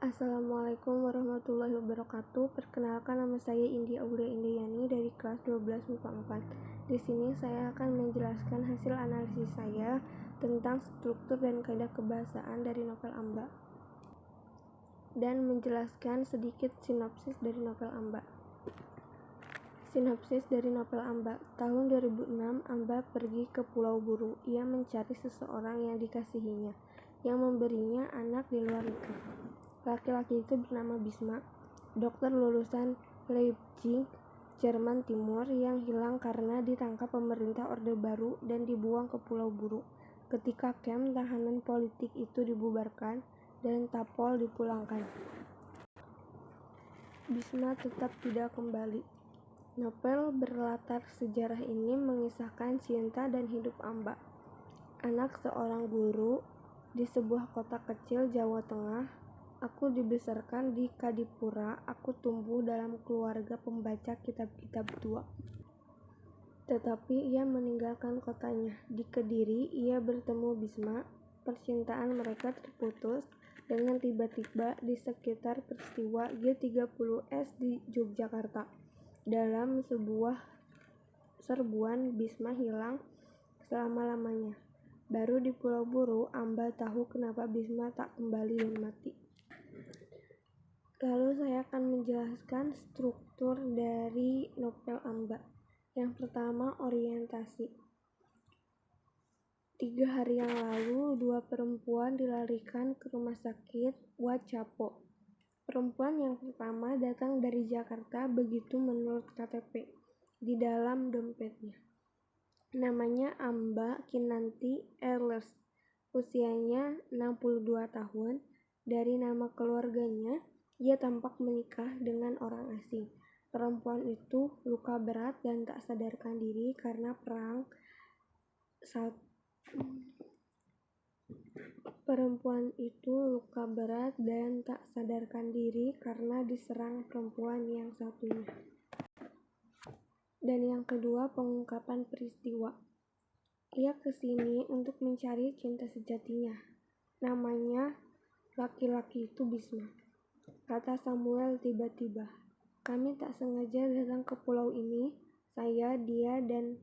Assalamualaikum warahmatullahi wabarakatuh. Perkenalkan, nama saya Indi Aulia Indriani dari kelas 12 MIPA 4. Di sini saya akan menjelaskan hasil analisis saya tentang struktur dan kaidah kebahasaan dari novel Amba dan menjelaskan sedikit sinopsis dari novel Amba. Sinopsis dari novel Amba. Tahun 2006, Amba pergi ke Pulau Buru. Ia mencari seseorang yang dikasihinya, yang memberinya anak di luar nikah. Laki-laki itu bernama Bisma, dokter lulusan Leipzig, Jerman Timur, yang hilang karena ditangkap pemerintah Orde Baru dan dibuang ke Pulau Buru. Ketika kamp tahanan politik itu dibubarkan dan Tapol dipulangkan, Bisma tetap tidak kembali. Novel berlatar sejarah ini mengisahkan cinta dan hidup Amba, anak seorang guru di sebuah kota kecil Jawa Tengah. Aku dibesarkan di Kadipura. Aku tumbuh dalam keluarga pembaca kitab-kitab tua. Tetapi ia meninggalkan kotanya. Di Kediri, ia bertemu Bisma. Percintaan mereka terputus dengan tiba-tiba di sekitar peristiwa G30S di Yogyakarta. Dalam sebuah serbuan, Bisma hilang selama-lamanya. Baru di Pulau Buru, Amba tahu kenapa Bisma tak kembali dan mati. Lalu saya akan menjelaskan struktur dari novel Amba. Yang pertama, orientasi. 3 hari yang lalu, 2 perempuan dilarikan ke rumah sakit Wacapo. Perempuan yang pertama datang dari Jakarta, begitu menurut KTP. Di dalam dompetnya, namanya Amba Kinanti Ehlers. Usianya 62 tahun. Dari nama keluarganya, ia tampak menikah dengan orang asing. Perempuan itu luka berat dan tak sadarkan diri karena perang. Perempuan itu luka berat dan tak sadarkan diri karena diserang perempuan yang satunya. Dan yang kedua, pengungkapan peristiwa. Ia kesini untuk mencari cinta sejatinya. Namanya laki-laki itu Bisma. Kata Samuel tiba-tiba. Kami tak sengaja datang ke pulau ini, saya, dia, dan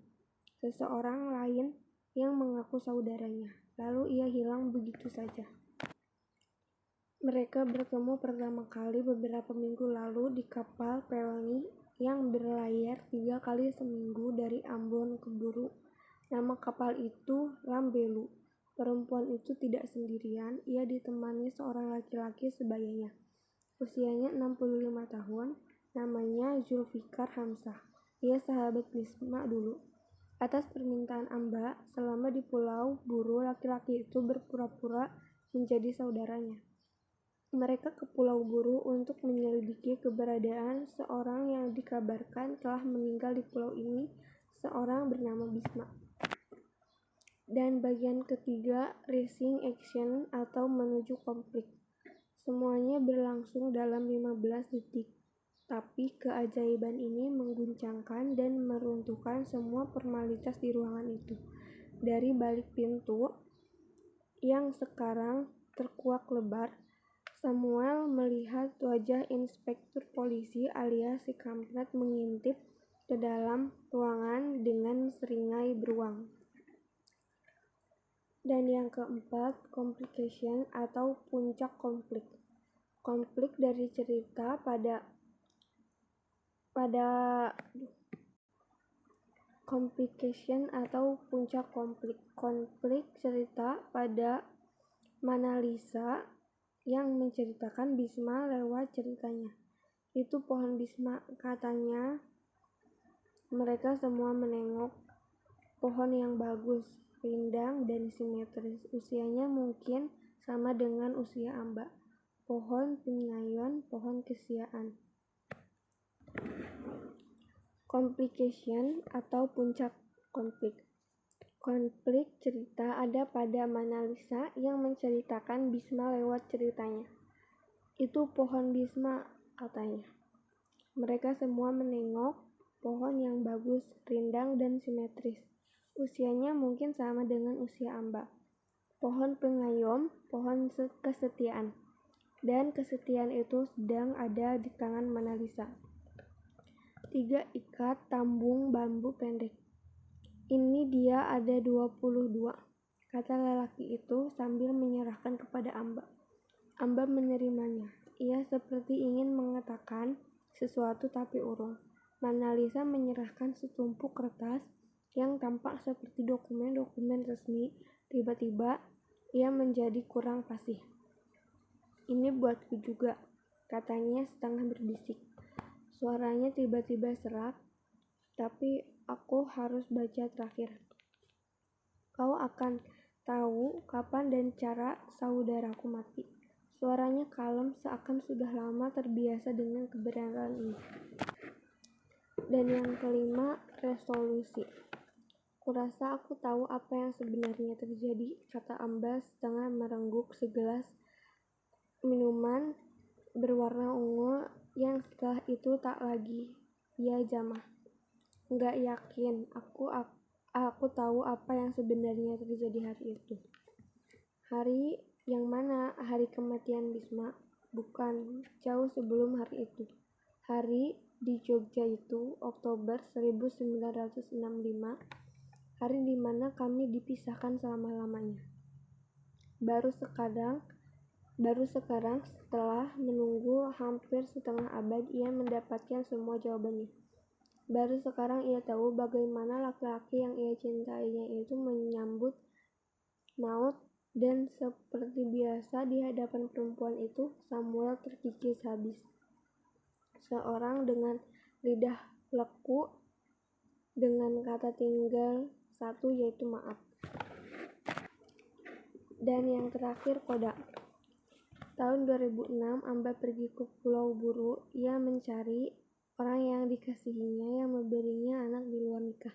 seseorang lain yang mengaku saudaranya. Lalu ia hilang begitu saja. Mereka bertemu pertama kali beberapa minggu lalu di kapal Pelni yang berlayar 3 kali seminggu dari Ambon ke Buru. Nama kapal itu Rambelu. Perempuan itu tidak sendirian, ia ditemani seorang laki-laki sebayanya. Usianya 65 tahun, namanya Zulfikar Hamzah. Ia sahabat Bisma dulu. Atas permintaan Amba, selama di Pulau Buru, laki-laki itu berpura-pura menjadi saudaranya. Mereka ke Pulau Buru untuk menyelidiki keberadaan seorang yang dikabarkan telah meninggal di pulau ini, seorang bernama Bisma. Dan bagian ketiga, racing action atau menuju konflik. Semuanya berlangsung dalam 15 detik. Tapi keajaiban ini mengguncangkan dan meruntuhkan semua formalitas di ruangan itu. Dari balik pintu yang sekarang terkuak lebar, Samuel melihat wajah inspektur polisi alias si kampret mengintip ke dalam ruangan dengan seringai beruang. Dan yang keempat, complication atau puncak konflik. Konflik dari cerita complication atau puncak konflik. Konflik cerita pada Mona Lisa yang menceritakan Bisma lewat ceritanya. Itu pohon Bisma, katanya. Mereka semua menengok pohon yang bagus, rindang dan simetris. Usianya mungkin sama dengan usia Amba. Pohon pengayon, pohon kesiaan. Complication atau puncak konflik. Konflik cerita ada pada Mona Lisa yang menceritakan Bisma lewat ceritanya. Itu pohon Bisma, katanya. Mereka semua menengok pohon yang bagus, rindang dan simetris. Usianya mungkin sama dengan usia Amba. Pohon pengayom, pohon kesetiaan. Dan kesetiaan itu sedang ada di tangan Mona Lisa. 3 ikat tambung bambu pendek. Ini dia ada 22, kata lelaki itu sambil menyerahkan kepada Amba. Amba menerimanya. Ia seperti ingin mengatakan sesuatu tapi urung. Mona Lisa menyerahkan setumpuk kertas yang tampak seperti dokumen-dokumen resmi. Tiba-tiba ia menjadi kurang fasih. Ini buatku juga, katanya setengah berbisik. Suaranya tiba-tiba serak, tapi aku harus baca terakhir. Kau akan tahu kapan dan cara saudaraku mati. Suaranya kalem seakan sudah lama terbiasa dengan kebenaran ini. Dan yang kelima, resolusi. Kurasa aku tahu apa yang sebenarnya terjadi, kata Amba setengah merengguk segelas minuman berwarna ungu yang setelah itu tak lagi ia jamah. Enggak yakin, aku tahu apa yang sebenarnya terjadi hari itu. Hari yang mana? Hari kematian Bisma? Bukan, jauh sebelum hari itu. Hari di Jogja itu, Oktober 1965, hari di mana kami dipisahkan selama-lamanya. Baru sekarang setelah menunggu hampir setengah abad ia mendapatkan semua jawabannya. Baru sekarang ia tahu bagaimana laki-laki yang ia cintainya itu menyambut maut, dan seperti biasa di hadapan perempuan itu Samuel terkikis habis. Seorang dengan lidah leku dengan kata tinggal satu, yaitu maaf. Dan yang terakhir, koda. Tahun 2006, Amba pergi ke Pulau Buru. Ia mencari orang yang dikasihinya yang memberinya anak di luar nikah.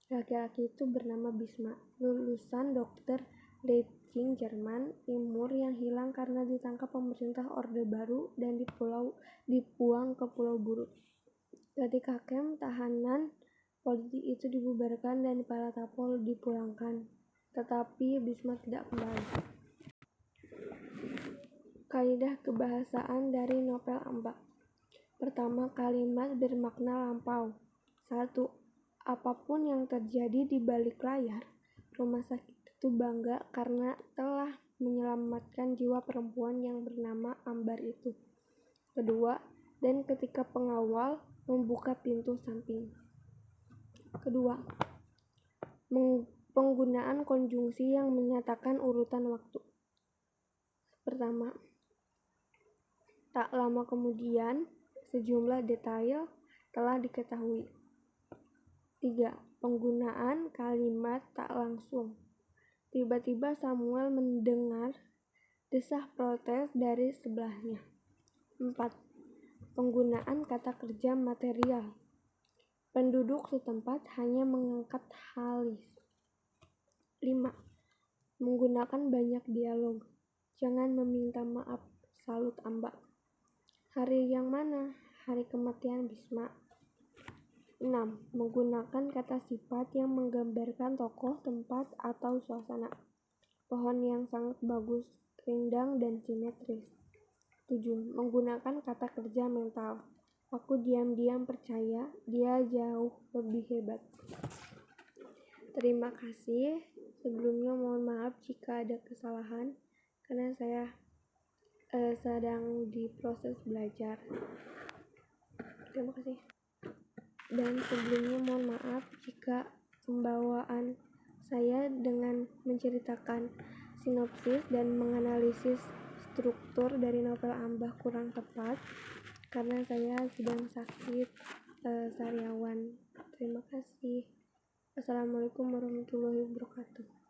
Laki-laki itu bernama Bisma, lulusan dokter Leipzig, Jerman Timur yang hilang karena ditangkap pemerintah Orde Baru dan dibuang ke Pulau Buru. Ketika kem tahanan politik itu dibubarkan dan para tapol dipulangkan, tetapi Bisma tidak kembali. Kaidah kebahasaan dari novel Amba. Pertama, kalimat bermakna lampau. 1. Apapun yang terjadi di balik layar, rumah sakit itu bangga karena telah menyelamatkan jiwa perempuan yang bernama Ambar itu. Kedua, dan ketika pengawal membuka pintu samping. Kedua, penggunaan konjungsi yang menyatakan urutan waktu. Pertama, tak lama kemudian, sejumlah detail telah diketahui. 3. Penggunaan kalimat tak langsung. Tiba-tiba Samuel mendengar desah protes dari sebelahnya. 4. Penggunaan kata kerja material. Penduduk setempat hanya mengangkat halis. 5. Menggunakan banyak dialog. Jangan meminta maaf, salut Amba. Hari yang mana? Hari kematian Bisma. 6. Menggunakan kata sifat yang menggambarkan tokoh, tempat, atau suasana. Pohon yang sangat bagus, rindang, dan simetris. 7. Menggunakan kata kerja mental. Aku diam-diam percaya dia jauh lebih hebat. Terima kasih. Sebelumnya mohon maaf jika ada kesalahan, karena saya sedang diproses belajar. Terima kasih. Dan sebelumnya mohon maaf jika pembawaan saya dengan menceritakan sinopsis dan menganalisis struktur dari novel Amba kurang tepat karena saya sedang sakit sariawan. Terima kasih. Assalamualaikum warahmatullahi wabarakatuh.